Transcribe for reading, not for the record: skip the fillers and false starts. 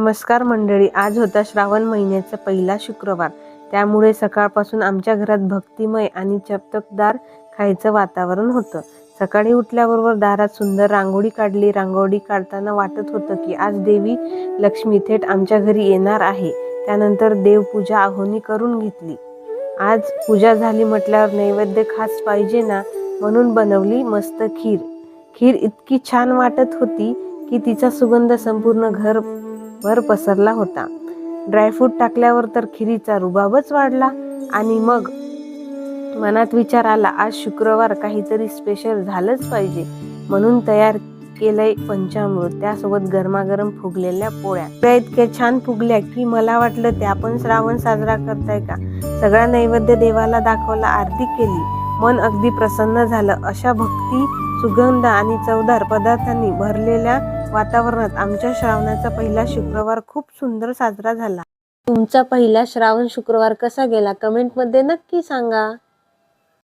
नमस्कार मंडळी, आज होता श्रावण महिन्याचा पहिला शुक्रवार. त्यामुळे सकाळपासून आमच्या घरात भक्तिमय आणि चमकदार खायचं वातावरण होतं. सकाळी उठल्याबरोबर दारात सुंदर रांगोळी काढली. रांगोळी काढताना वाटत होतं की आज देवी लक्ष्मी थेट आमच्या घरी येणार आहे. त्यानंतर देवपूजा आहोनी करून घेतली. आज पूजा झाली म्हटल्यावर नैवेद्य खास पाहिजे ना, म्हणून बनवली मस्त खीर. खीर इतकी छान वाटत होती की तिचा सुगंध संपूर्ण घरभर पसरला होता. ड्रायफ्रूट टाकल्यावर तर खिरीचा रुबाबच वाढला. आणि मग मनात विचार आला, आज शुक्रवार, काहीतरी स्पेशल झालंच पाहिजे. म्हणून तयार केलंय पंचामृत, त्यासोबत गरमागरम फुगलेल्या पोळ्या. त्या इतक्या छान फुगल्या की मला वाटलं त्या पण श्रावण साजरा करताय का. सगळा नैवेद्य देवाला दाखवला, आरती केली. मन अगदी प्रसन्न झालं. अशा भक्ती, सुगंध आणि चवदार पदार्थांनी भरलेल्या वातावरणात आमच्या श्रावणाचा पहिला शुक्रवार खूप सुंदर साजरा झाला. तुमचा पहिला श्रावण शुक्रवार कसा गेला कमेंटमध्ये नक्की सांगा.